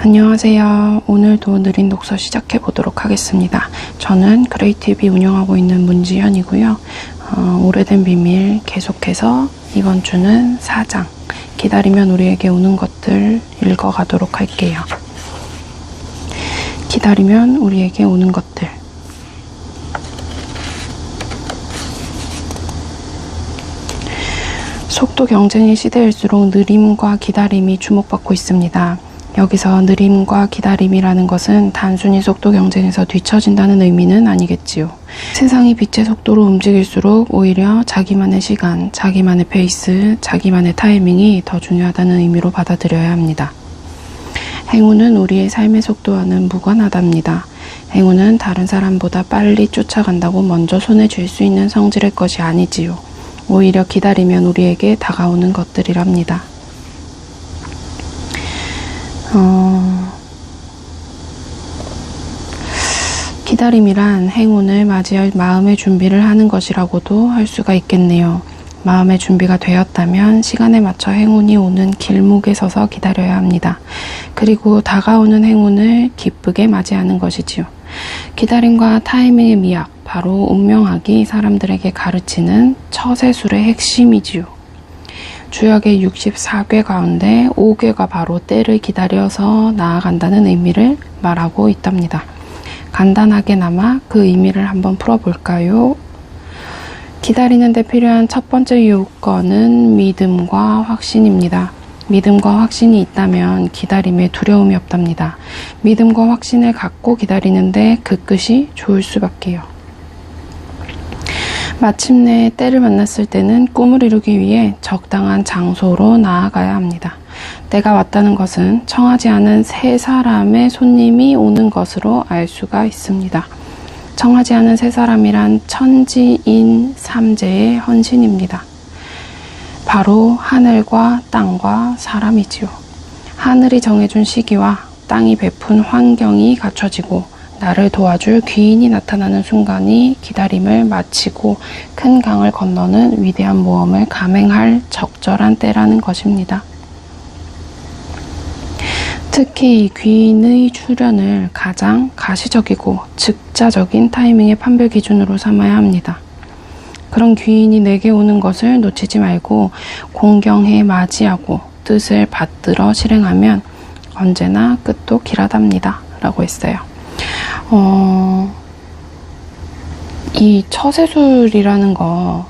안녕하세요. 오늘도 느린 독서 시작해 보도록 하겠습니다. 저는 그레이티비 운영하고 있는 문지현이고요. 오래된 비밀 계속해서 이번 주는 4장 기다리면 우리에게 오는 것들 읽어가도록 할게요. 기다리면 우리에게 오는 것들. 속도 경쟁의 시대일수록 느림과 기다림이 주목받고 있습니다. 여기서 느림과 기다림이라는 것은 단순히 속도 경쟁에서 뒤처진다는 의미는 아니겠지요. 세상이 빛의 속도로 움직일수록 오히려 자기만의 시간, 자기만의 페이스, 자기만의 타이밍이 더 중요하다는 의미로 받아들여야 합니다. 행운은 우리의 삶의 속도와는 무관하답니다. 행운은 다른 사람보다 빨리 쫓아간다고 먼저 손에 쥘 수 있는 성질의 것이 아니지요. 오히려 기다리면 우리에게 다가오는 것들이랍니다. 기다림이란 행운을 맞이할 마음의 준비를 하는 것이라고도 할 수가 있겠네요. 마음의 준비가 되었다면 시간에 맞춰 행운이 오는 길목에 서서 기다려야 합니다. 그리고 다가오는 행운을 기쁘게 맞이하는 것이지요. 기다림과 타이밍의 미학, 바로 운명학이 사람들에게 가르치는 처세술의 핵심이지요. 주역의 64궤 가운데 5궤가 바로 때를 기다려서 나아간다는 의미를 말하고 있답니다. 간단하게나마 그 의미를 한번 풀어볼까요? 기다리는 데 필요한 첫 번째 요건은 믿음과 확신입니다. 믿음과 확신이 있다면 기다림에 두려움이 없답니다. 믿음과 확신을 갖고 기다리는데 그 끝이 좋을 수밖에요. 마침내 때를 만났을 때는 꿈을 이루기 위해 적당한 장소로 나아가야 합니다. 때가 왔다는 것은 청하지 않은 세 사람의 손님이 오는 것으로 알 수가 있습니다. 청하지 않은 세 사람이란 천지인 삼재의 헌신입니다. 바로 하늘과 땅과 사람이지요. 하늘이 정해준 시기와 땅이 베푼 환경이 갖춰지고 나를 도와줄 귀인이 나타나는 순간이 기다림을 마치고 큰 강을 건너는 위대한 모험을 감행할 적절한 때라는 것입니다. 특히 이 귀인의 출현을 가장 가시적이고 즉자적인 타이밍의 판별 기준으로 삼아야 합니다. 그런 귀인이 내게 오는 것을 놓치지 말고 공경해 맞이하고 뜻을 받들어 실행하면 언제나 끝도 길하답니다. 라고 했어요. 이 처세술이라는 거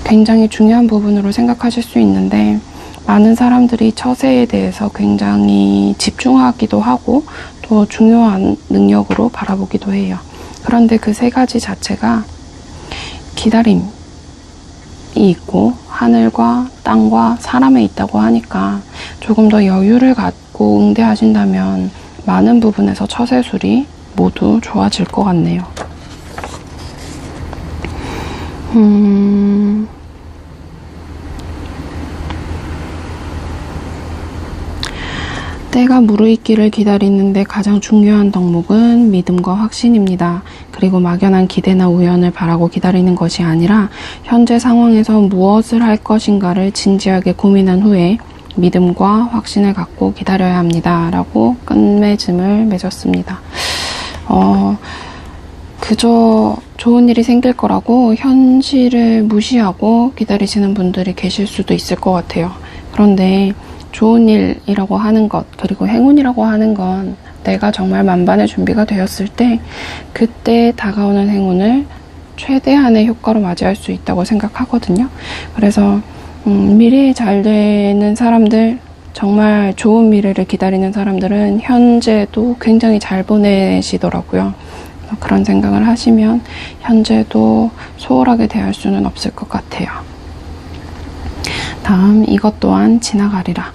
굉장히 중요한 부분으로 생각하실 수 있는데 많은 사람들이 처세에 대해서 굉장히 집중하기도 하고 또 중요한 능력으로 바라보기도 해요. 그런데 그 세 가지 자체가 기다림이 있고 하늘과 땅과 사람에 있다고 하니까 조금 더 여유를 갖고 응대하신다면 많은 부분에서 처세술이 모두 좋아질 것 같네요. 때가 무르익기를 기다리는데 가장 중요한 덕목은 믿음과 확신입니다. 그리고 막연한 기대나 우연을 바라고 기다리는 것이 아니라 현재 상황에서 무엇을 할 것인가를 진지하게 고민한 후에 믿음과 확신을 갖고 기다려야 합니다. 라고 끝맺음을 맺었습니다. 그저 좋은 일이 생길 거라고 현실을 무시하고 기다리시는 분들이 계실 수도 있을 것 같아요. 그런데 좋은 일이라고 하는 것, 그리고 행운이라고 하는 건 내가 정말 만반의 준비가 되었을 때 그때 다가오는 행운을 최대한의 효과로 맞이할 수 있다고 생각하거든요. 그래서 미래에 잘 되는 사람들, 정말 좋은 미래를 기다리는 사람들은 현재도 굉장히 잘 보내시더라고요. 그런 생각을 하시면 현재도 소홀하게 대할 수는 없을 것 같아요. 다음, 이것 또한 지나가리라.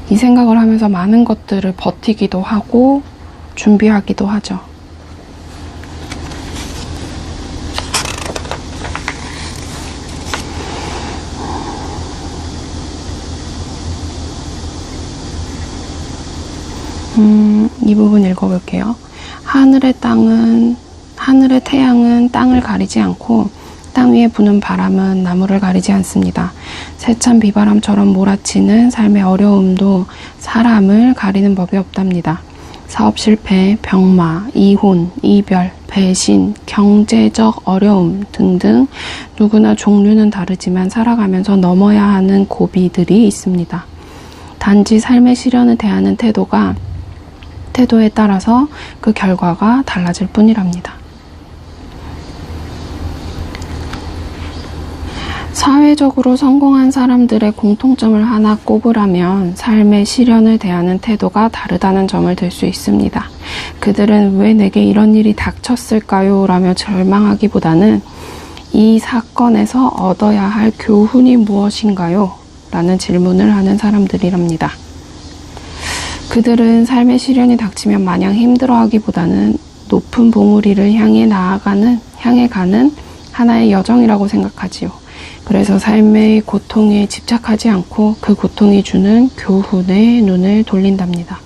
이 생각을 하면서 많은 것들을 버티기도 하고 준비하기도 하죠. 이 부분 읽어볼게요. 하늘의 태양은 땅을 가리지 않고 땅 위에 부는 바람은 나무를 가리지 않습니다. 세찬 비바람처럼 몰아치는 삶의 어려움도 사람을 가리는 법이 없답니다. 사업 실패, 병마, 이혼, 이별, 배신, 경제적 어려움 등등 누구나 종류는 다르지만 살아가면서 넘어야 하는 고비들이 있습니다. 단지 삶의 시련을 대하는 태도에 따라서 그 결과가 달라질 뿐이랍니다. 사회적으로 성공한 사람들의 공통점을 하나 꼽으라면 삶의 시련을 대하는 태도가 다르다는 점을 들 수 있습니다. 그들은 왜 내게 이런 일이 닥쳤을까요? 라며 절망하기보다는 이 사건에서 얻어야 할 교훈이 무엇인가요? 라는 질문을 하는 사람들이랍니다. 그들은 삶의 시련이 닥치면 마냥 힘들어하기보다는 높은 봉우리를 향해 가는 하나의 여정이라고 생각하지요. 그래서 삶의 고통에 집착하지 않고 그 고통이 주는 교훈에 눈을 돌린답니다.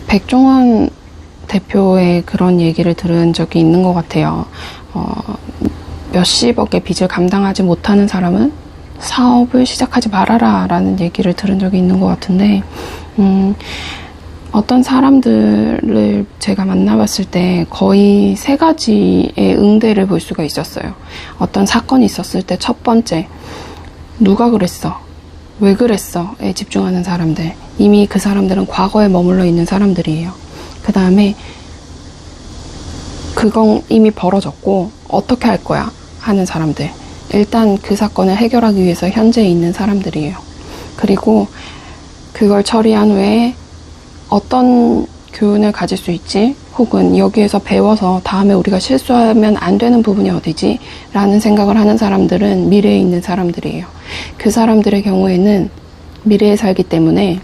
백종원 대표의 그런 얘기를 들은 적이 있는 것 같아요. 몇십억의 빚을 감당하지 못하는 사람은 사업을 시작하지 말아라 라는 얘기를 들은 적이 있는 것 같은데, 어떤 사람들을 제가 만나봤을 때 거의 3가지의 응대를 볼 수가 있었어요. 어떤 사건이 있었을 때 첫 번째, 누가 그랬어? 왜 그랬어?에 집중하는 사람들. 이미 그 사람들은 과거에 머물러 있는 사람들이에요. 그 다음에 그건 이미 벌어졌고 어떻게 할 거야? 하는 사람들. 일단 그 사건을 해결하기 위해서 현재에 있는 사람들이에요. 그리고 그걸 처리한 후에 어떤 교훈을 가질 수 있지? 혹은 여기에서 배워서 다음에 우리가 실수하면 안 되는 부분이 어디지? 라는 생각을 하는 사람들은 미래에 있는 사람들이에요. 그 사람들의 경우에는 미래에 살기 때문에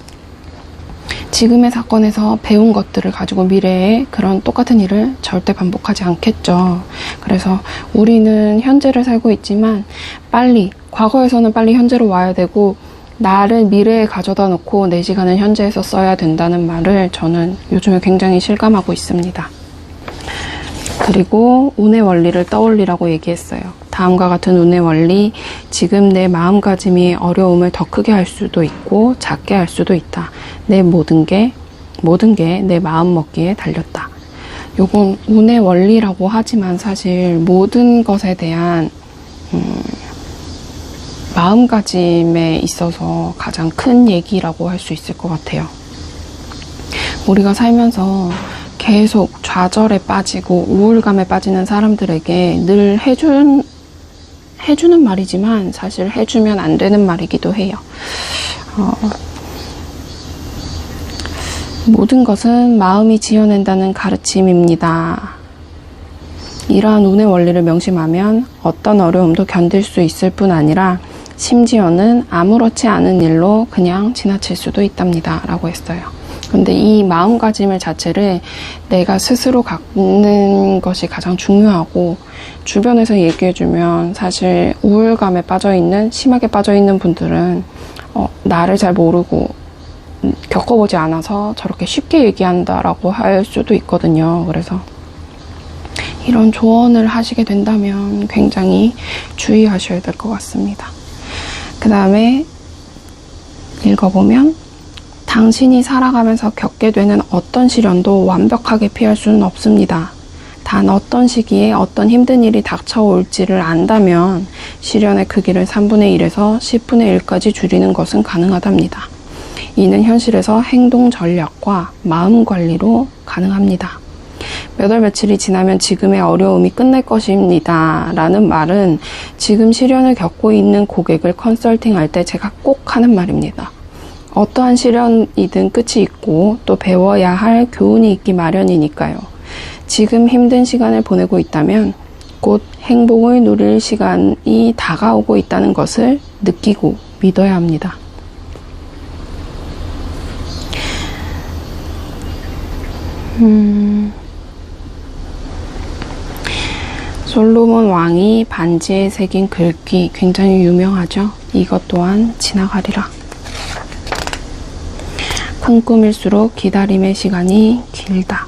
지금의 사건에서 배운 것들을 가지고 미래에 그런 똑같은 일을 절대 반복하지 않겠죠. 그래서 우리는 현재를 살고 있지만 과거에서는 빨리 현재로 와야 되고 나를 미래에 가져다 놓고 내 시간은 현재에서 써야 된다는 말을 저는 요즘에 굉장히 실감하고 있습니다. 그리고 운의 원리를 떠올리라고 얘기했어요. 다음과 같은 운의 원리, 지금 내 마음가짐이 어려움을 더 크게 할 수도 있고 작게 할 수도 있다. 내 모든 게 내 마음 먹기에 달렸다. 요건 운의 원리라고 하지만 사실 모든 것에 대한 마음가짐에 있어서 가장 큰 얘기라고 할 수 있을 것 같아요. 우리가 살면서 계속 좌절에 빠지고 우울감에 빠지는 사람들에게 늘 해주는 말이지만 사실 해주면 안 되는 말이기도 해요. 모든 것은 마음이 지어낸다는 가르침입니다. 이러한 운의 원리를 명심하면 어떤 어려움도 견딜 수 있을 뿐 아니라 심지어는 아무렇지 않은 일로 그냥 지나칠 수도 있답니다. 라고 했어요. 근데 이 마음가짐을 자체를 내가 스스로 갖는 것이 가장 중요하고, 주변에서 얘기해주면 사실 우울감에 심하게 빠져있는 분들은 나를 잘 모르고 겪어보지 않아서 저렇게 쉽게 얘기한다라고 할 수도 있거든요. 그래서 이런 조언을 하시게 된다면 굉장히 주의하셔야 될 것 같습니다. 그 다음에 읽어보면, 당신이 살아가면서 겪게 되는 어떤 시련도 완벽하게 피할 수는 없습니다. 단 어떤 시기에 어떤 힘든 일이 닥쳐올지를 안다면 시련의 크기를 3분의 1에서 10분의 1까지 줄이는 것은 가능하답니다. 이는 현실에서 행동 전략과 마음 관리로 가능합니다. 몇 월 며칠이 지나면 지금의 어려움이 끝날 것입니다. 라는 말은 지금 시련을 겪고 있는 고객을 컨설팅할 때 제가 꼭 하는 말입니다. 어떠한 시련이든 끝이 있고 또 배워야 할 교훈이 있기 마련이니까요. 지금 힘든 시간을 보내고 있다면 곧 행복을 누릴 시간이 다가오고 있다는 것을 느끼고 믿어야 합니다. 솔로몬 왕이 반지에 새긴 글귀 굉장히 유명하죠. 이것 또한 지나가리라. 큰 꿈일수록 기다림의 시간이 길다.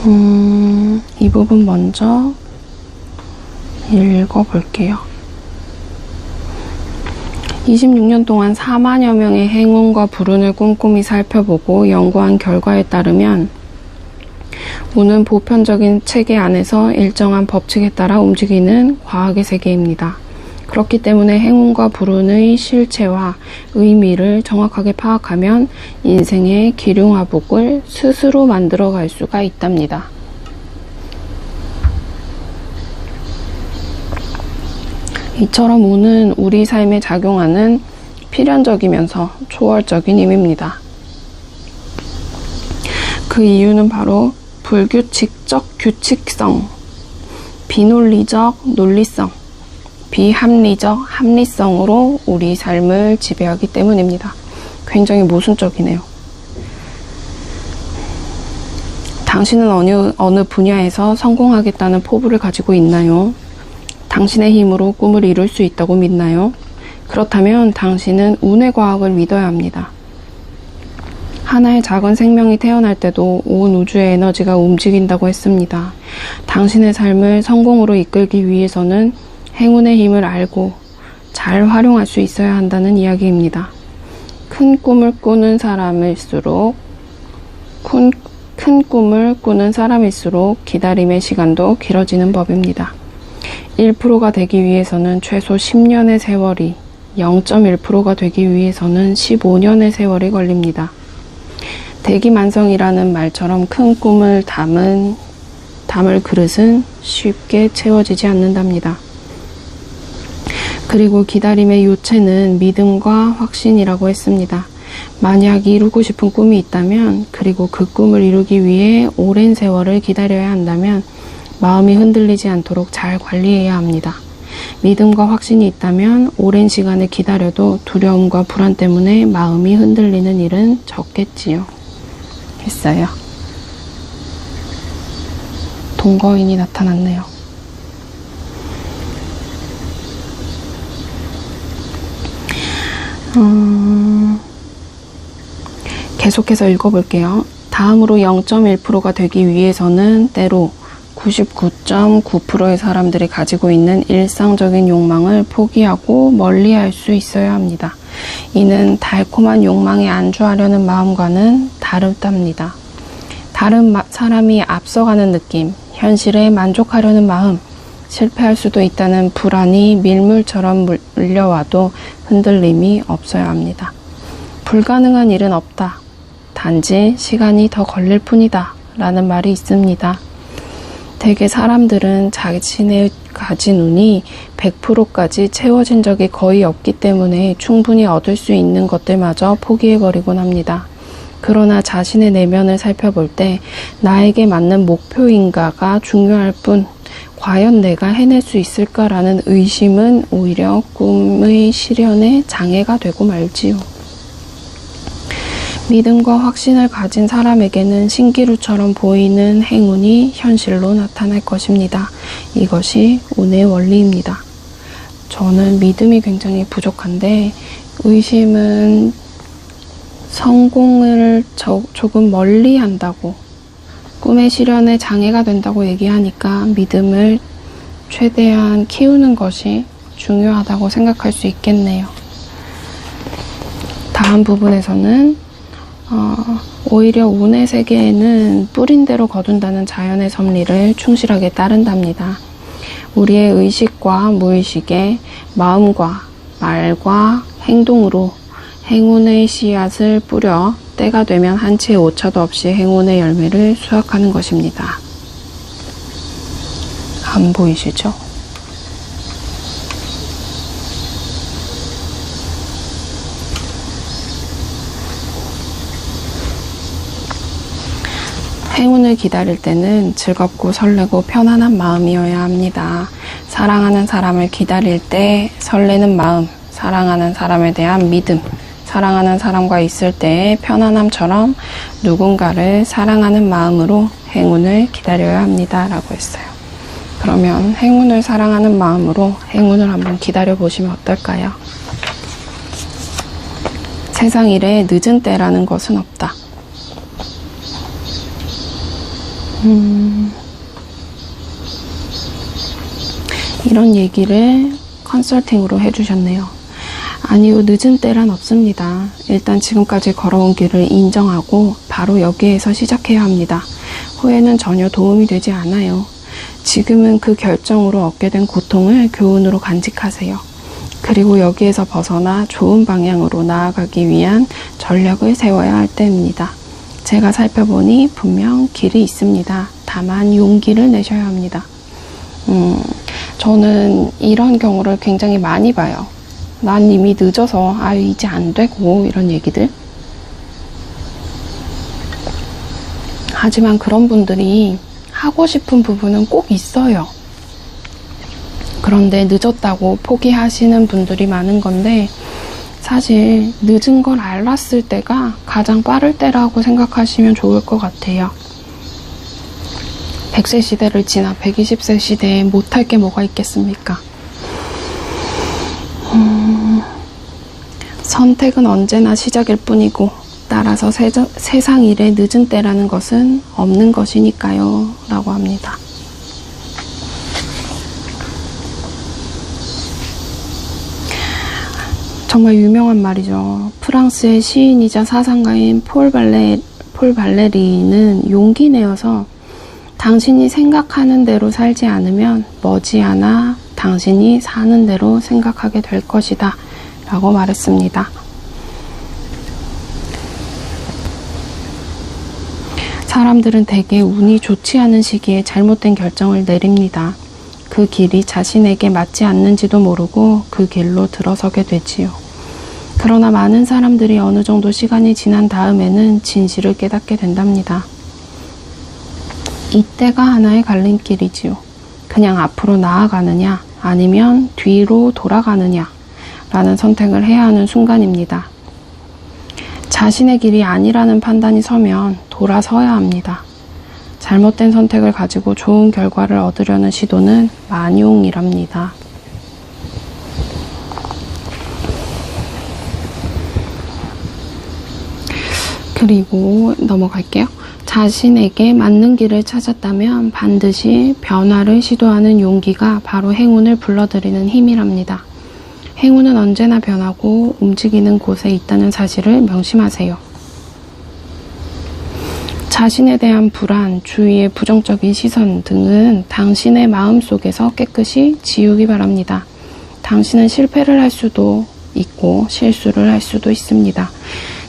이 부분 먼저 읽어볼게요. 26년 동안 4만여 명의 행운과 불운을 꼼꼼히 살펴보고 연구한 결과에 따르면 운은 보편적인 체계 안에서 일정한 법칙에 따라 움직이는 과학의 세계입니다. 그렇기 때문에 행운과 불운의 실체와 의미를 정확하게 파악하면 인생의 기륭화복을 스스로 만들어갈 수가 있답니다. 이처럼 운은 우리 삶에 작용하는 필연적이면서 초월적인 힘입니다. 그 이유는 바로 불규칙적 규칙성, 비논리적 논리성, 비합리적 합리성으로 우리 삶을 지배하기 때문입니다. 굉장히 모순적이네요. 당신은 어느 분야에서 성공하겠다는 포부를 가지고 있나요? 당신의 힘으로 꿈을 이룰 수 있다고 믿나요? 그렇다면 당신은 운의 과학을 믿어야 합니다. 하나의 작은 생명이 태어날 때도 온 우주의 에너지가 움직인다고 했습니다. 당신의 삶을 성공으로 이끌기 위해서는 행운의 힘을 알고 잘 활용할 수 있어야 한다는 이야기입니다. 큰 꿈을 꾸는 사람일수록 기다림의 시간도 길어지는 법입니다. 1%가 되기 위해서는 최소 10년의 세월이, 0.1%가 되기 위해서는 15년의 세월이 걸립니다. 대기만성이라는 말처럼 큰 꿈을 담을 그릇은 쉽게 채워지지 않는답니다. 그리고 기다림의 요체는 믿음과 확신이라고 했습니다. 만약 이루고 싶은 꿈이 있다면, 그리고 그 꿈을 이루기 위해 오랜 세월을 기다려야 한다면 마음이 흔들리지 않도록 잘 관리해야 합니다. 믿음과 확신이 있다면 오랜 시간을 기다려도 두려움과 불안 때문에 마음이 흔들리는 일은 적겠지요. 했어요. 동거인이 나타났네요. 계속해서 읽어볼게요. 다음으로 0.1%가 되기 위해서는 때로 99.9%의 사람들이 가지고 있는 일상적인 욕망을 포기하고 멀리할 수 있어야 합니다. 이는 달콤한 욕망에 안주하려는 마음과는 다르답니다. 다른 사람이 앞서가는 느낌, 현실에 만족하려는 마음, 실패할 수도 있다는 불안이 밀물처럼 물려와도 흔들림이 없어야 합니다. 불가능한 일은 없다. 단지 시간이 더 걸릴 뿐이다. 라는 말이 있습니다. 대개 사람들은 자신의 가진 운이 100%까지 채워진 적이 거의 없기 때문에 충분히 얻을 수 있는 것들마저 포기해버리곤 합니다. 그러나 자신의 내면을 살펴볼 때 나에게 맞는 목표인가가 중요할 뿐 과연 내가 해낼 수 있을까라는 의심은 오히려 꿈의 실현에 장애가 되고 말지요. 믿음과 확신을 가진 사람에게는 신기루처럼 보이는 행운이 현실로 나타날 것입니다. 이것이 운의 원리입니다. 저는 믿음이 굉장히 부족한데 의심은 성공을 조금 멀리 한다고, 꿈의 실현에 장애가 된다고 얘기하니까 믿음을 최대한 키우는 것이 중요하다고 생각할 수 있겠네요. 다음 부분에서는 오히려 운의 세계에는 뿌린 대로 거둔다는 자연의 섭리를 충실하게 따른답니다. 우리의 의식과 무의식의 마음과 말과 행동으로 행운의 씨앗을 뿌려 때가 되면 한 치의 오차도 없이 행운의 열매를 수확하는 것입니다. 안 보이시죠? 행운을 기다릴 때는 즐겁고 설레고 편안한 마음이어야 합니다. 사랑하는 사람을 기다릴 때 설레는 마음, 사랑하는 사람에 대한 믿음, 사랑하는 사람과 있을 때의 편안함처럼 누군가를 사랑하는 마음으로 행운을 기다려야 합니다. 라고 했어요. 그러면 행운을 사랑하는 마음으로 행운을 한번 기다려 보시면 어떨까요? 세상 일에 늦은 때라는 것은 없다. 이런 얘기를 컨설팅으로 해주셨네요. 아니요, 늦은 때란 없습니다. 일단 지금까지 걸어온 길을 인정하고 바로 여기에서 시작해야 합니다. 후회는 전혀 도움이 되지 않아요. 지금은 그 결정으로 얻게 된 고통을 교훈으로 간직하세요. 그리고 여기에서 벗어나 좋은 방향으로 나아가기 위한 전략을 세워야 할 때입니다. 제가 살펴보니 분명 길이 있습니다. 다만 용기를 내셔야 합니다. 저는 이런 경우를 굉장히 많이 봐요. 난 이미 늦어서 아유 이제 안 되고 이런 얘기들. 하지만 그런 분들이 하고 싶은 부분은 꼭 있어요. 그런데 늦었다고 포기하시는 분들이 많은 건데 사실 늦은 걸 알았을 때가 가장 빠를 때라고 생각하시면 좋을 것 같아요. 100세 시대를 지나 120세 시대에 못할 게 뭐가 있겠습니까? 선택은 언제나 시작일 뿐이고 따라서 세상 일에 늦은 때라는 것은 없는 것이니까요 라고 합니다. 정말 유명한 말이죠. 프랑스의 시인이자 사상가인 폴 발레리는 용기 내어서 당신이 생각하는 대로 살지 않으면 머지않아 당신이 사는 대로 생각하게 될 것이다 라고 말했습니다. 사람들은 대개 운이 좋지 않은 시기에 잘못된 결정을 내립니다. 그 길이 자신에게 맞지 않는지도 모르고 그 길로 들어서게 되지요. 그러나 많은 사람들이 어느 정도 시간이 지난 다음에는 진실을 깨닫게 된답니다. 이때가 하나의 갈림길이지요. 그냥 앞으로 나아가느냐 아니면 뒤로 돌아가느냐 라는 선택을 해야 하는 순간입니다. 자신의 길이 아니라는 판단이 서면 돌아서야 합니다. 잘못된 선택을 가지고 좋은 결과를 얻으려는 시도는 만용이랍니다. 그리고 넘어갈게요. 자신에게 맞는 길을 찾았다면 반드시 변화를 시도하는 용기가 바로 행운을 불러들이는 힘이랍니다. 행운은 언제나 변하고 움직이는 곳에 있다는 사실을 명심하세요. 자신에 대한 불안, 주위의 부정적인 시선 등은 당신의 마음속에서 깨끗이 지우기 바랍니다. 당신은 실패를 할 수도 있고 실수를 할 수도 있습니다.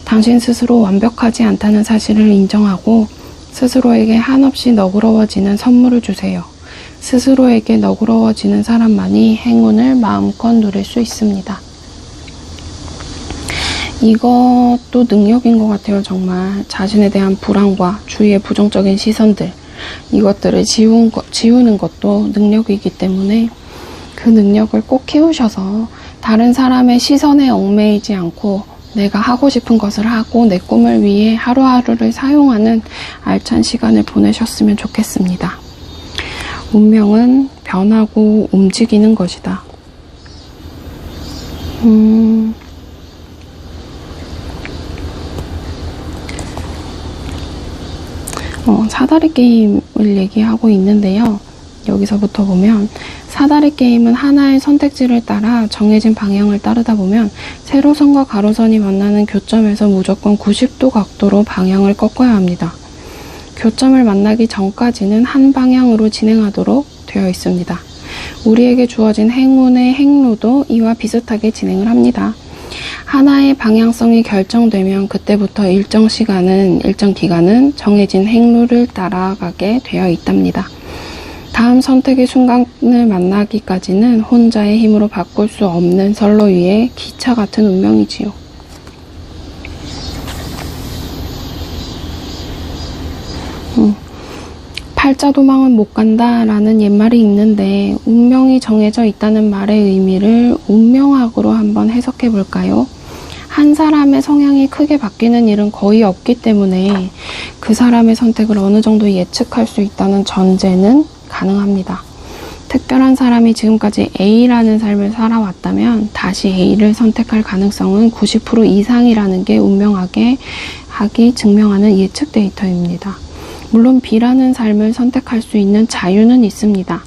당신 스스로 완벽하지 않다는 사실을 인정하고 스스로에게 한없이 너그러워지는 선물을 주세요. 스스로에게 너그러워지는 사람만이 행운을 마음껏 누릴 수 있습니다. 이것도 능력인 것 같아요. 정말 자신에 대한 불안과 주위의 부정적인 시선들, 이것들을 지우는 것도 능력이기 때문에 그 능력을 꼭 키우셔서 다른 사람의 시선에 얽매이지 않고 내가 하고 싶은 것을 하고 내 꿈을 위해 하루하루를 사용하는 알찬 시간을 보내셨으면 좋겠습니다. 운명은 변하고 움직이는 것이다. 사다리 게임을 얘기하고 있는데요. 여기서부터 보면 사다리 게임은 하나의 선택지를 따라 정해진 방향을 따르다 보면 세로선과 가로선이 만나는 교점에서 무조건 90도 각도로 방향을 꺾어야 합니다. 교점을 만나기 전까지는 한 방향으로 진행하도록 되어 있습니다. 우리에게 주어진 행운의 행로도 이와 비슷하게 진행을 합니다. 하나의 방향성이 결정되면 그때부터 일정 기간은 정해진 행로를 따라가게 되어 있답니다. 다음 선택의 순간을 만나기까지는 혼자의 힘으로 바꿀 수 없는 선로 위의 기차 같은 운명이지요. 팔자 도망은 못 간다 라는 옛말이 있는데 운명이 정해져 있다는 말의 의미를 운명학으로 한번 해석해 볼까요? 한 사람의 성향이 크게 바뀌는 일은 거의 없기 때문에 그 사람의 선택을 어느 정도 예측할 수 있다는 전제는 가능합니다. 특별한 사람이 지금까지 A라는 삶을 살아왔다면 다시 A를 선택할 가능성은 90% 이상이라는 게 운명학이 증명하는 예측 데이터입니다. 물론 B라는 삶을 선택할 수 있는 자유는 있습니다.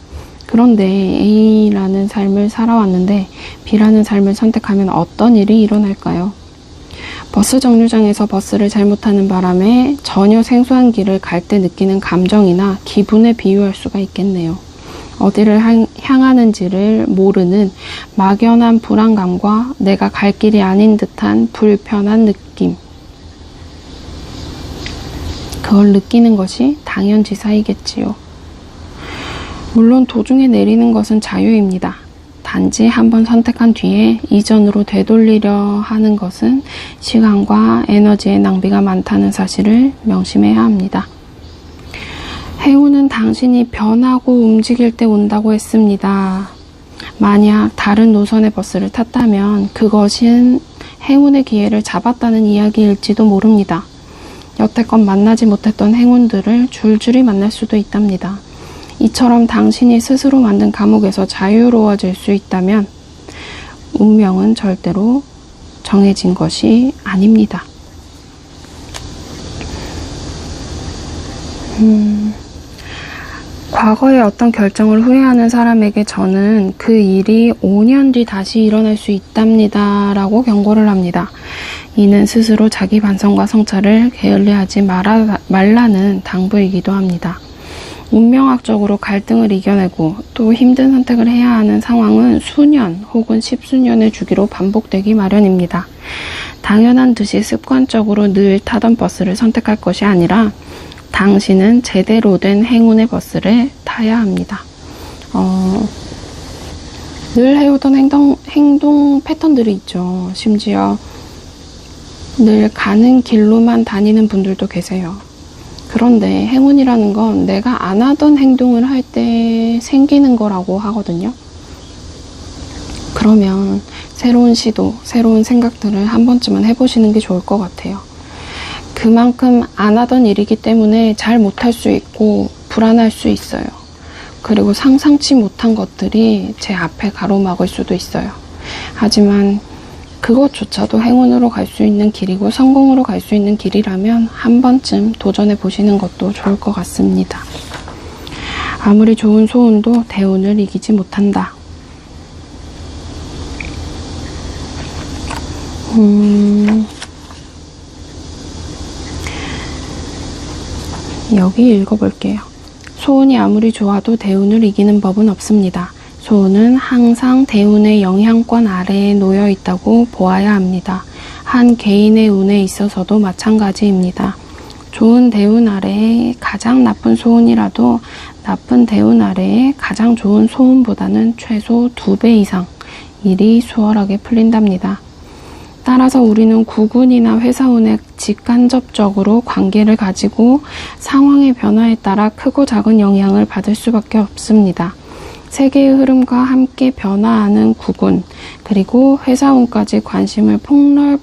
그런데 A라는 삶을 살아왔는데 B라는 삶을 선택하면 어떤 일이 일어날까요? 버스 정류장에서 버스를 잘못 타는 바람에 전혀 생소한 길을 갈 때 느끼는 감정이나 기분에 비유할 수가 있겠네요. 어디를 향하는지를 모르는 막연한 불안감과 내가 갈 길이 아닌 듯한 불편한 느낌. 그걸 느끼는 것이 당연지사이겠지요. 물론 도중에 내리는 것은 자유입니다. 단지 한번 선택한 뒤에 이전으로 되돌리려 하는 것은 시간과 에너지의 낭비가 많다는 사실을 명심해야 합니다. 행운은 당신이 변하고 움직일 때 온다고 했습니다. 만약 다른 노선의 버스를 탔다면 그것은 행운의 기회를 잡았다는 이야기일지도 모릅니다. 여태껏 만나지 못했던 행운들을 줄줄이 만날 수도 있답니다. 이처럼 당신이 스스로 만든 감옥에서 자유로워질 수 있다면 운명은 절대로 정해진 것이 아닙니다. 과거에 어떤 결정을 후회하는 사람에게 저는 그 일이 5년 뒤 다시 일어날 수 있답니다 라고 경고를 합니다. 이는 스스로 자기 반성과 성찰을 게을리하지 말라는 당부이기도 합니다. 운명학적으로 갈등을 이겨내고 또 힘든 선택을 해야 하는 상황은 수년 혹은 십수년의 주기로 반복되기 마련입니다. 당연한 듯이 습관적으로 늘 타던 버스를 선택할 것이 아니라 당신은 제대로 된 행운의 버스를 타야 합니다. 늘 해오던 행동 패턴들이 있죠. 심지어 늘 가는 길로만 다니는 분들도 계세요. 그런데 행운이라는 건 내가 안 하던 행동을 할 때 생기는 거라고 하거든요. 그러면 새로운 시도, 새로운 생각들을 한 번쯤은 해보시는 게 좋을 것 같아요. 그만큼 안 하던 일이기 때문에 잘 못할 수 있고 불안할 수 있어요. 그리고 상상치 못한 것들이 제 앞에 가로막을 수도 있어요. 하지만 그것조차도 행운으로 갈 수 있는 길이고 성공으로 갈 수 있는 길이라면 한 번쯤 도전해 보시는 것도 좋을 것 같습니다. 아무리 좋은 소운도 대운을 이기지 못한다. 여기 읽어볼게요. 소운이 아무리 좋아도 대운을 이기는 법은 없습니다. 소운은 항상 대운의 영향권 아래에 놓여 있다고 보아야 합니다. 한 개인의 운에 있어서도 마찬가지입니다. 좋은 대운 아래에 가장 나쁜 소운이라도 나쁜 대운 아래에 가장 좋은 소운보다는 최소 2배 이상 일이 수월하게 풀린답니다. 따라서 우리는 구군이나 회사운에 직간접적으로 관계를 가지고 상황의 변화에 따라 크고 작은 영향을 받을 수밖에 없습니다. 세계의 흐름과 함께 변화하는 구군, 그리고 회사운까지 관심의 폭을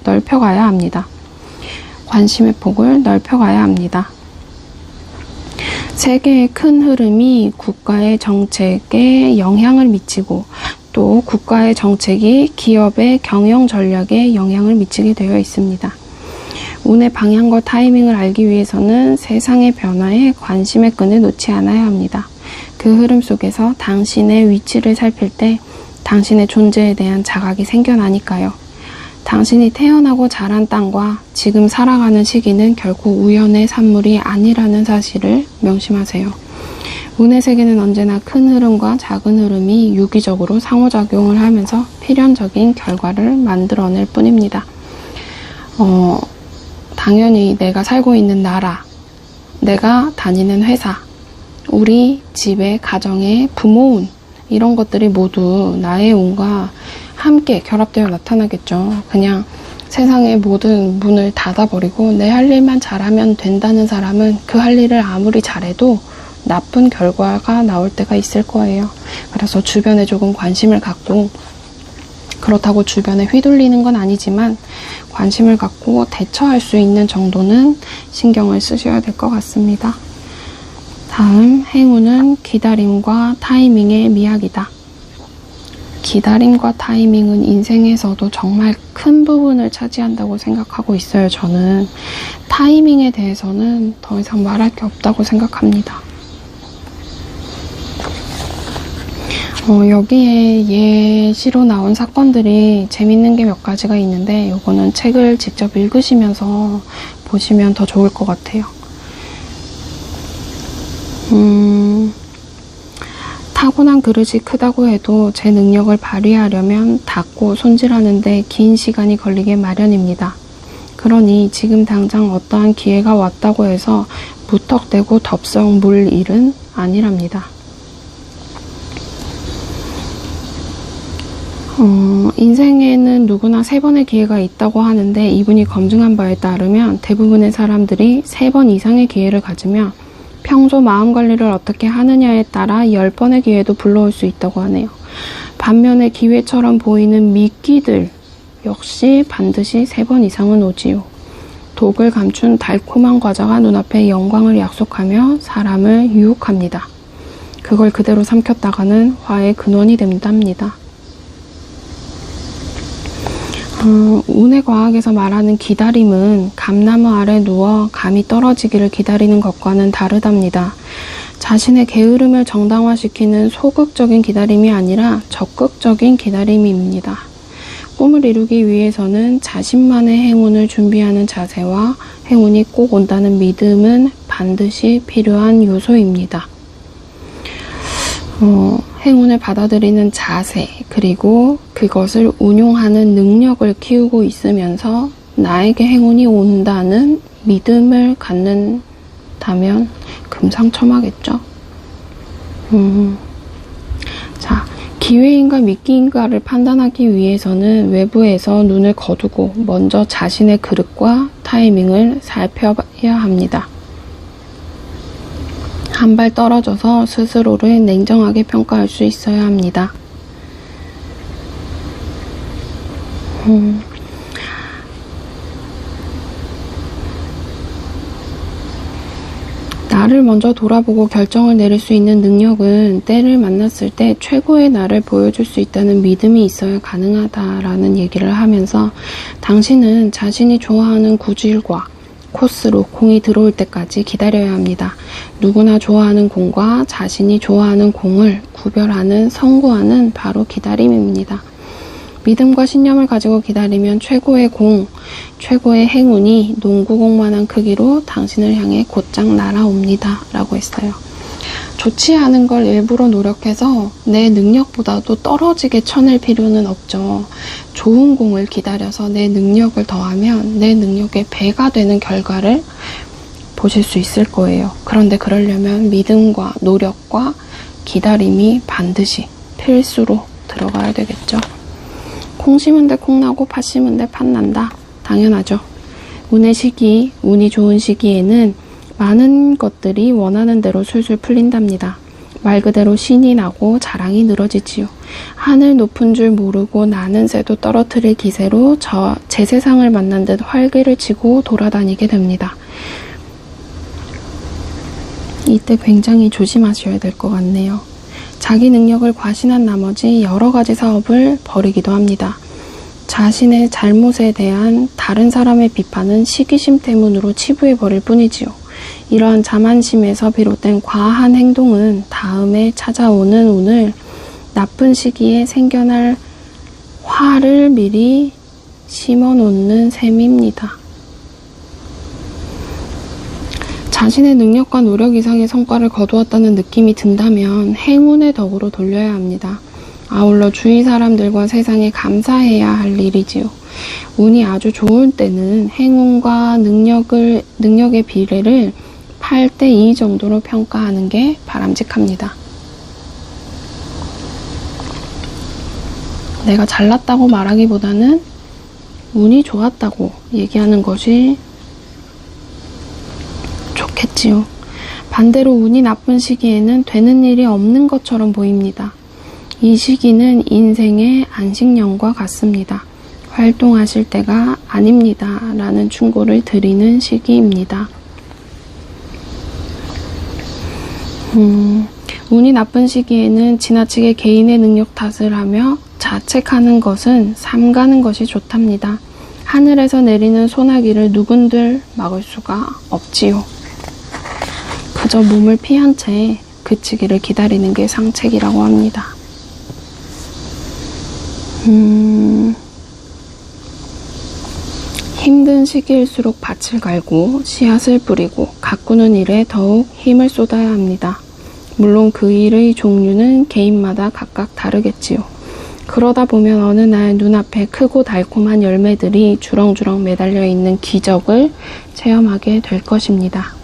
넓혀가야 합니다. 관심의 폭을 넓혀가야 합니다. 세계의 큰 흐름이 국가의 정책에 영향을 미치고 또 국가의 정책이 기업의 경영 전략에 영향을 미치게 되어 있습니다. 운의 방향과 타이밍을 알기 위해서는 세상의 변화에 관심의 끈을 놓지 않아야 합니다. 그 흐름 속에서 당신의 위치를 살필 때 당신의 존재에 대한 자각이 생겨나니까요. 당신이 태어나고 자란 땅과 지금 살아가는 시기는 결코 우연의 산물이 아니라는 사실을 명심하세요. 운의 세계는 언제나 큰 흐름과 작은 흐름이 유기적으로 상호작용을 하면서 필연적인 결과를 만들어낼 뿐입니다. 당연히 내가 살고 있는 나라, 내가 다니는 회사, 우리 집의 가정의 부모운, 이런 것들이 모두 나의 운과 함께 결합되어 나타나겠죠. 그냥 세상의 모든 문을 닫아버리고 내 할 일만 잘하면 된다는 사람은 그 할 일을 아무리 잘해도 나쁜 결과가 나올 때가 있을 거예요. 그래서 주변에 조금 관심을 갖고, 그렇다고 주변에 휘둘리는 건 아니지만 관심을 갖고 대처할 수 있는 정도는 신경을 쓰셔야 될 것 같습니다. 다음 행운은 기다림과 타이밍의 미학이다. 기다림과 타이밍은 인생에서도 정말 큰 부분을 차지한다고 생각하고 있어요. 저는 타이밍에 대해서는 더 이상 말할 게 없다고 생각합니다. 여기에 예시로 나온 사건들이 재밌는 게 몇 가지가 있는데 요거는 책을 직접 읽으시면서 보시면 더 좋을 것 같아요. 타고난 그릇이 크다고 해도 제 능력을 발휘하려면 닦고 손질하는데 긴 시간이 걸리게 마련입니다. 그러니 지금 당장 어떠한 기회가 왔다고 해서 무턱대고 덥석 물 일은 아니랍니다. 인생에는 누구나 3번의 기회가 있다고 하는데 이분이 검증한 바에 따르면 대부분의 사람들이 3번 이상의 기회를 가지면 평소 마음 관리를 어떻게 하느냐에 따라 10번의 기회도 불러올 수 있다고 하네요. 반면에 기회처럼 보이는 미끼들 역시 반드시 3번 이상은 오지요. 독을 감춘 달콤한 과자가 눈앞에 영광을 약속하며 사람을 유혹합니다. 그걸 그대로 삼켰다가는 화의 근원이 된답니다. 운의 과학에서 말하는 기다림은 감나무 아래 누워 감이 떨어지기를 기다리는 것과는 다르답니다. 자신의 게으름을 정당화시키는 소극적인 기다림이 아니라 적극적인 기다림입니다. 꿈을 이루기 위해서는 자신만의 행운을 준비하는 자세와 행운이 꼭 온다는 믿음은 반드시 필요한 요소입니다. 행운을 받아들이는 자세, 그리고 그것을 운용하는 능력을 키우고 있으면서 나에게 행운이 온다는 믿음을 갖는다면 금상첨화겠죠. 자, 기회인가 미끼인가를 판단하기 위해서는 외부에서 눈을 거두고 먼저 자신의 그릇과 타이밍을 살펴봐야 합니다. 한 발 떨어져서 스스로를 냉정하게 평가할 수 있어야 합니다. 나를 먼저 돌아보고 결정을 내릴 수 있는 능력은 때를 만났을 때 최고의 나를 보여줄 수 있다는 믿음이 있어야 가능하다라는 얘기를 하면서 당신은 자신이 좋아하는 구질과 코스로 공이 들어올 때까지 기다려야 합니다. 누구나 좋아하는 공과 자신이 좋아하는 공을 구별하는 성구안은 바로 기다림입니다. 믿음과 신념을 가지고 기다리면 최고의 공, 최고의 행운이 농구공만한 크기로 당신을 향해 곧장 날아옵니다. 라고 했어요. 좋지 않은 걸 일부러 노력해서 내 능력보다도 떨어지게 쳐낼 필요는 없죠. 좋은 공을 기다려서 내 능력을 더하면 내 능력의 배가 되는 결과를 보실 수 있을 거예요. 그런데 그러려면 믿음과 노력과 기다림이 반드시 필수로 들어가야 되겠죠. 콩 심은 데 콩 나고 팥 심은 데 팥 난다. 당연하죠. 운의 시기, 운이 좋은 시기에는 많은 것들이 원하는 대로 술술 풀린답니다. 말 그대로 신이 나고 자랑이 늘어지지요. 하늘 높은 줄 모르고 나는 새도 떨어뜨릴 기세로 제 세상을 만난 듯 활개를 치고 돌아다니게 됩니다. 이때 굉장히 조심하셔야 될 것 같네요. 자기 능력을 과신한 나머지 여러 가지 사업을 벌이기도 합니다. 자신의 잘못에 대한 다른 사람의 비판은 시기심 때문으로 치부해버릴 뿐이지요. 이러한 자만심에서 비롯된 과한 행동은 다음에 찾아오는 운을 나쁜 시기에 생겨날 화를 미리 심어놓는 셈입니다. 자신의 능력과 노력 이상의 성과를 거두었다는 느낌이 든다면 행운의 덕으로 돌려야 합니다. 아울러 주위 사람들과 세상에 감사해야 할 일이지요. 운이 아주 좋을 때는 행운과 능력의 비례를 8대2 정도로 평가하는 게 바람직합니다. 내가 잘났다고 말하기보다는 운이 좋았다고 얘기하는 것이 좋겠지요. 반대로 운이 나쁜 시기에는 되는 일이 없는 것처럼 보입니다. 이 시기는 인생의 안식년과 같습니다. 활동하실 때가 아닙니다. 라는 충고를 드리는 시기입니다. 운이 나쁜 시기에는 지나치게 개인의 능력 탓을 하며 자책하는 것은 삼가는 것이 좋답니다. 하늘에서 내리는 소나기를 누군들 막을 수가 없지요. 그저 몸을 피한 채 그치기를 기다리는 게 상책이라고 합니다. 힘든 시기일수록 밭을 갈고 씨앗을 뿌리고 가꾸는 일에 더욱 힘을 쏟아야 합니다. 물론 그 일의 종류는 개인마다 각각 다르겠지요. 그러다 보면 어느 날 눈앞에 크고 달콤한 열매들이 주렁주렁 매달려 있는 기적을 체험하게 될 것입니다.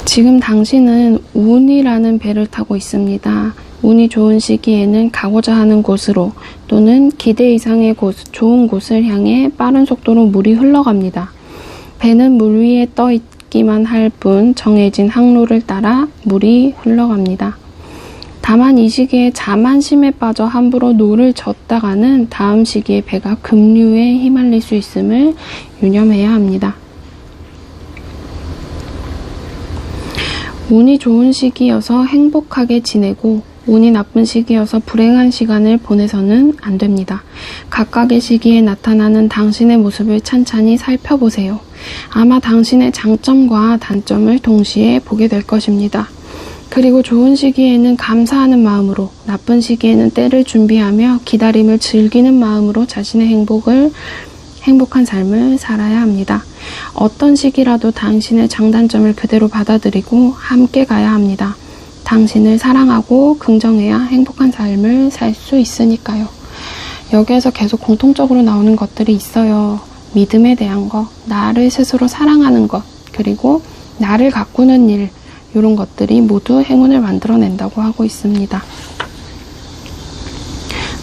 지금 당신은 운이라는 배를 타고 있습니다. 운이 좋은 시기에는 가고자 하는 곳으로 또는 기대 이상의 좋은 곳을 향해 빠른 속도로 물이 흘러갑니다. 배는 물 위에 떠 있기만 할 뿐 정해진 항로를 따라 물이 흘러갑니다. 다만 이 시기에 자만심에 빠져 함부로 노를 젓다가는 다음 시기에 배가 급류에 휘말릴 수 있음을 유념해야 합니다. 운이 좋은 시기여서 행복하게 지내고 운이 나쁜 시기여서 불행한 시간을 보내서는 안 됩니다. 각각의 시기에 나타나는 당신의 모습을 찬찬히 살펴보세요. 아마 당신의 장점과 단점을 동시에 보게 될 것입니다. 그리고 좋은 시기에는 감사하는 마음으로, 나쁜 시기에는 때를 준비하며 기다림을 즐기는 마음으로 자신의 행복한 삶을 살아야 합니다. 어떤 시기라도 당신의 장단점을 그대로 받아들이고 함께 가야 합니다. 당신을 사랑하고 긍정해야 행복한 삶을 살 수 있으니까요. 여기에서 계속 공통적으로 나오는 것들이 있어요. 믿음에 대한 것, 나를 스스로 사랑하는 것, 그리고 나를 가꾸는 일, 이런 것들이 모두 행운을 만들어낸다고 하고 있습니다.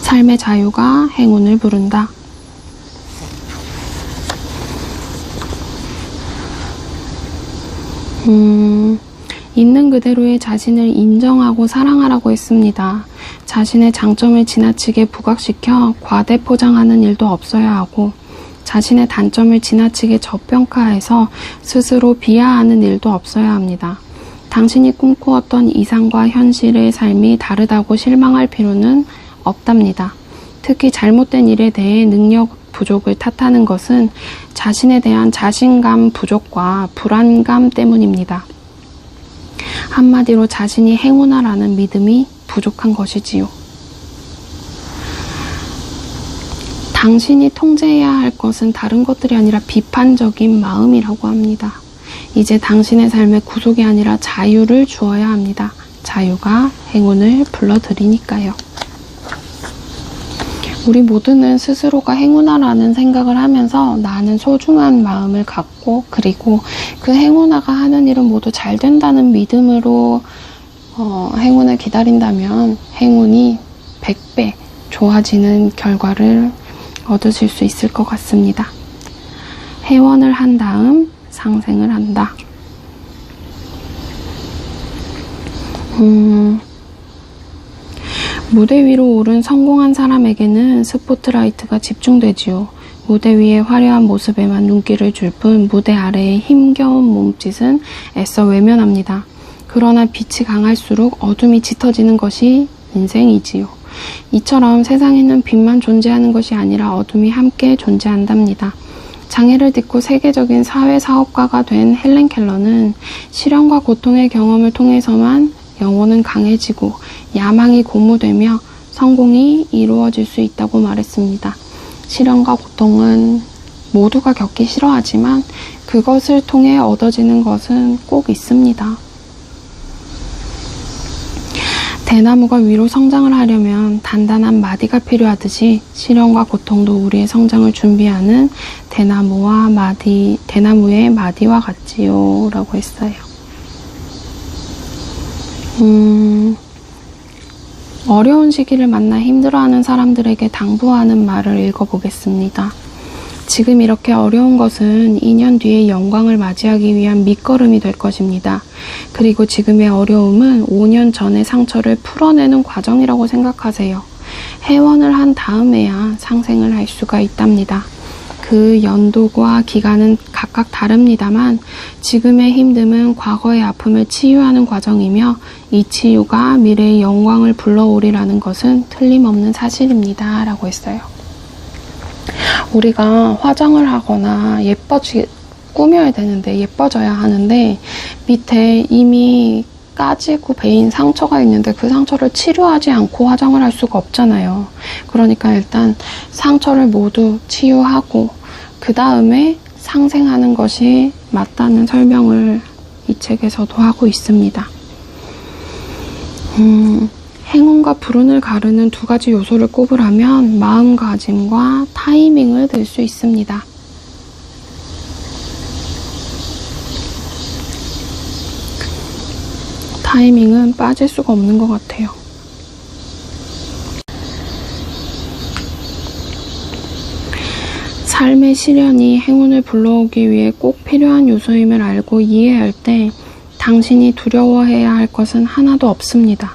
삶의 자유가 행운을 부른다. 있는 그대로의 자신을 인정하고 사랑하라고 했습니다. 자신의 장점을 지나치게 부각시켜 과대 포장하는 일도 없어야 하고 자신의 단점을 지나치게 저평가해서 스스로 비하하는 일도 없어야 합니다. 당신이 꿈꾸었던 이상과 현실의 삶이 다르다고 실망할 필요는 없답니다. 특히 잘못된 일에 대해 능력 부족을 탓하는 것은 자신에 대한 자신감 부족과 불안감 때문입니다. 한마디로 자신이 행운아라는 믿음이 부족한 것이지요. 당신이 통제해야 할 것은 다른 것들이 아니라 비판적인 마음이라고 합니다. 이제 당신의 삶의 구속이 아니라 자유를 주어야 합니다. 자유가 행운을 불러들이니까요. 우리 모두는 스스로가 행운아라는 생각을 하면서 나는 소중한 마음을 갖고 그리고 그 행운아가 하는 일은 모두 잘 된다는 믿음으로 행운을 기다린다면 행운이 100배 좋아지는 결과를 얻으실 수 있을 것 같습니다. 회원을 한 다음 상생을 한다. 무대 위로 오른 성공한 사람에게는 스포트라이트가 집중되지요. 무대 위의 화려한 모습에만 눈길을 줄 뿐 무대 아래의 힘겨운 몸짓은 애써 외면합니다. 그러나 빛이 강할수록 어둠이 짙어지는 것이 인생이지요. 이처럼 세상에는 빛만 존재하는 것이 아니라 어둠이 함께 존재한답니다. 장애를 딛고 세계적인 사회사업가가 된 헬렌 켈러는 시련과 고통의 경험을 통해서만 영혼은 강해지고 야망이 고무되며 성공이 이루어질 수 있다고 말했습니다. 시련과 고통은 모두가 겪기 싫어하지만 그것을 통해 얻어지는 것은 꼭 있습니다. 대나무가 위로 성장을 하려면 단단한 마디가 필요하듯이 시련과 고통도 우리의 성장을 준비하는 대나무의 마디와 같지요 라고 했어요. 어려운 시기를 만나 힘들어하는 사람들에게 당부하는 말을 읽어보겠습니다. 지금 이렇게 어려운 것은 2년 뒤에 영광을 맞이하기 위한 밑거름이 될 것입니다. 그리고 지금의 어려움은 5년 전의 상처를 풀어내는 과정이라고 생각하세요. 회원을 한 다음에야 상생을 할 수가 있답니다. 그 연도와 기간은 각각 다릅니다만 지금의 힘듦은 과거의 아픔을 치유하는 과정이며 이 치유가 미래의 영광을 불러오리라는 것은 틀림없는 사실입니다. 라고 했어요. 우리가 화장을 하거나 꾸며야 되는데, 예뻐져야 하는데, 밑에 이미 까지고 베인 상처가 있는데 그 상처를 치료하지 않고 화장을 할 수가 없잖아요. 그러니까 일단 상처를 모두 치유하고 그 다음에 상생하는 것이 맞다는 설명을 이 책에서도 하고 있습니다. 행운과 불운을 가르는 두 가지 요소를 꼽으라면 마음가짐과 타이밍을 들 수 있습니다. 타이밍은 빠질 수가 없는 것 같아요. 삶의 시련이 행운을 불러오기 위해 꼭 필요한 요소임을 알고 이해할 때 당신이 두려워해야 할 것은 하나도 없습니다.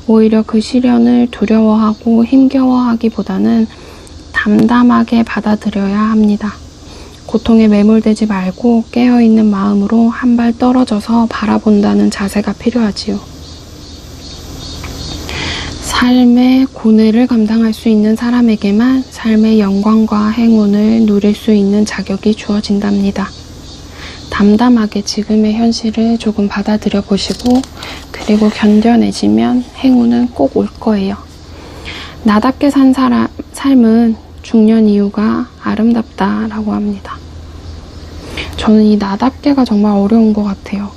오히려 그 시련을 두려워하고 힘겨워하기보다는 담담하게 받아들여야 합니다. 고통에 매몰되지 말고 깨어있는 마음으로 한 발 떨어져서 바라본다는 자세가 필요하지요. 삶의 고뇌를 감당할 수 있는 사람에게만 삶의 영광과 행운을 누릴 수 있는 자격이 주어진답니다. 담담하게 지금의 현실을 조금 받아들여 보시고 그리고 견뎌내시면 행운은 꼭 올 거예요. 나답게 산 삶은 중년 이후가 아름답다라고 합니다. 저는 이 나답게가 정말 어려운 것 같아요.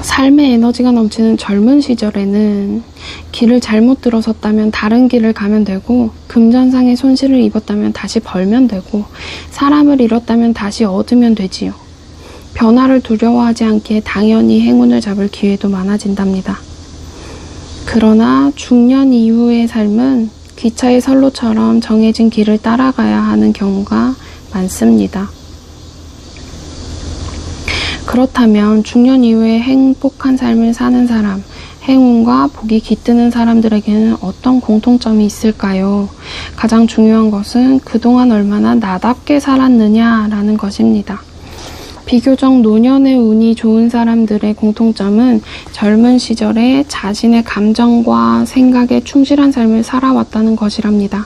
삶의 에너지가 넘치는 젊은 시절에는 길을 잘못 들어섰다면 다른 길을 가면 되고, 금전상의 손실을 입었다면 다시 벌면 되고, 사람을 잃었다면 다시 얻으면 되지요. 변화를 두려워하지 않기에 당연히 행운을 잡을 기회도 많아진답니다. 그러나 중년 이후의 삶은 기차의 선로처럼 정해진 길을 따라가야 하는 경우가 많습니다. 그렇다면 중년 이후에 행복한 삶을 사는 사람, 행운과 복이 깃드는 사람들에게는 어떤 공통점이 있을까요? 가장 중요한 것은 그동안 얼마나 나답게 살았느냐라는 것입니다. 비교적 노년의 운이 좋은 사람들의 공통점은 젊은 시절에 자신의 감정과 생각에 충실한 삶을 살아왔다는 것이랍니다.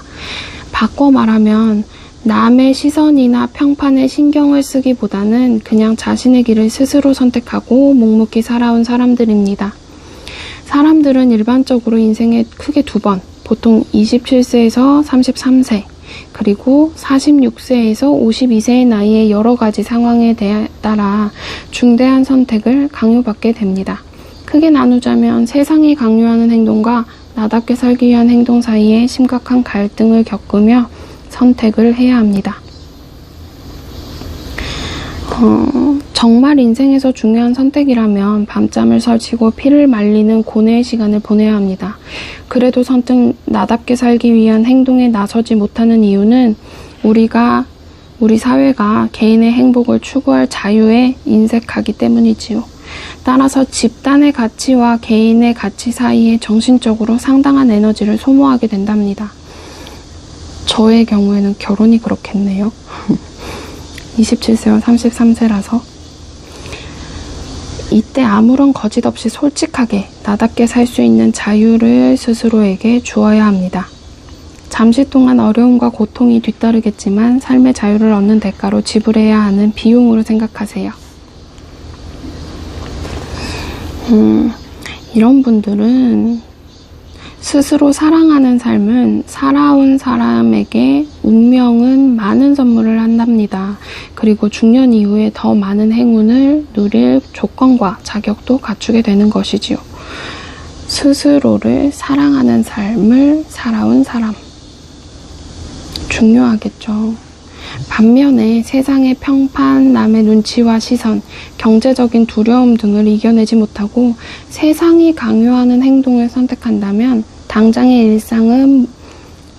바꿔 말하면 남의 시선이나 평판에 신경을 쓰기보다는 그냥 자신의 길을 스스로 선택하고 묵묵히 살아온 사람들입니다. 사람들은 일반적으로 인생에 크게 두 번, 보통 27세에서 33세, 그리고 46세에서 52세의 나이의 여러 가지 상황에 따라 중대한 선택을 강요받게 됩니다. 크게 나누자면 세상이 강요하는 행동과 나답게 살기 위한 행동 사이에 심각한 갈등을 겪으며 선택을 해야 합니다. 정말 인생에서 중요한 선택이라면 밤잠을 설치고 피를 말리는 고뇌의 시간을 보내야 합니다. 그래도 선뜻 나답게 살기 위한 행동에 나서지 못하는 이유는 우리 사회가 개인의 행복을 추구할 자유에 인색하기 때문이지요. 따라서 집단의 가치와 개인의 가치 사이에 정신적으로 상당한 에너지를 소모하게 된답니다. 저의 경우에는 결혼이 그렇겠네요. 27세와 33세라서 이때 아무런 거짓 없이 솔직하게 나답게 살 수 있는 자유를 스스로에게 주어야 합니다. 잠시 동안 어려움과 고통이 뒤따르겠지만 삶의 자유를 얻는 대가로 지불해야 하는 비용으로 생각하세요. 이런 분들은 스스로 사랑하는 삶은 살아온 사람에게 운명은 많은 선물을 한답니다. 그리고 중년 이후에 더 많은 행운을 누릴 조건과 자격도 갖추게 되는 것이지요. 스스로를 사랑하는 삶을 살아온 사람. 중요하겠죠. 반면에 세상의 평판, 남의 눈치와 시선, 경제적인 두려움 등을 이겨내지 못하고 세상이 강요하는 행동을 선택한다면 당장의 일상은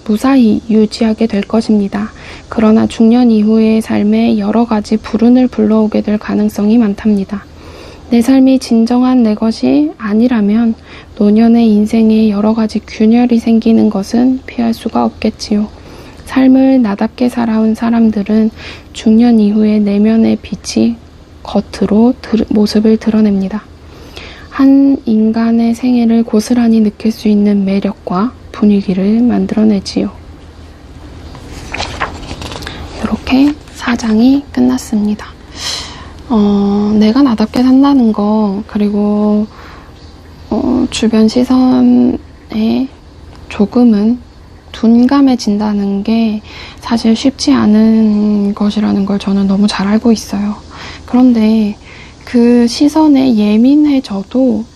무사히 유지하게 될 것입니다. 그러나 중년 이후의 삶에 여러 가지 불운을 불러오게 될 가능성이 많답니다. 내 삶이 진정한 내 것이 아니라면 노년의 인생에 여러 가지 균열이 생기는 것은 피할 수가 없겠지요. 삶을 나답게 살아온 사람들은 중년 이후에 내면의 빛이 겉으로 모습을 드러냅니다. 한 인간의 생애를 고스란히 느낄 수 있는 매력과 분위기를 만들어내지요. 이렇게 4장이 끝났습니다. 내가 나답게 산다는 거, 그리고 주변 시선에 조금은 둔감해진다는 게 사실 쉽지 않은 것이라는 걸 저는 너무 잘 알고 있어요. 그런데 그 시선에 예민해져도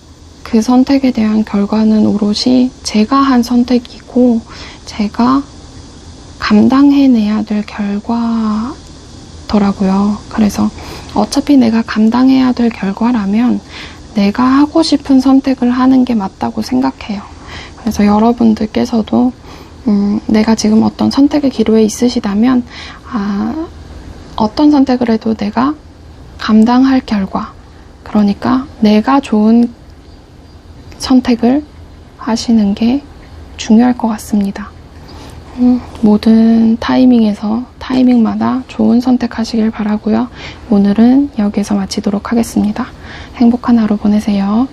그 선택에 대한 결과는 오롯이 제가 한 선택이고 제가 감당해내야 될 결과더라고요. 그래서 어차피 내가 감당해야 될 결과라면 내가 하고 싶은 선택을 하는 게 맞다고 생각해요. 그래서 여러분들께서도 내가 지금 어떤 선택의 기로에 있으시다면 어떤 선택을 해도 내가 감당할 결과, 그러니까 내가 좋은 선택을 하시는 게 중요할 것 같습니다. 모든 타이밍마다 좋은 선택하시길 바라고요. 오늘은 여기서 마치도록 하겠습니다. 행복한 하루 보내세요.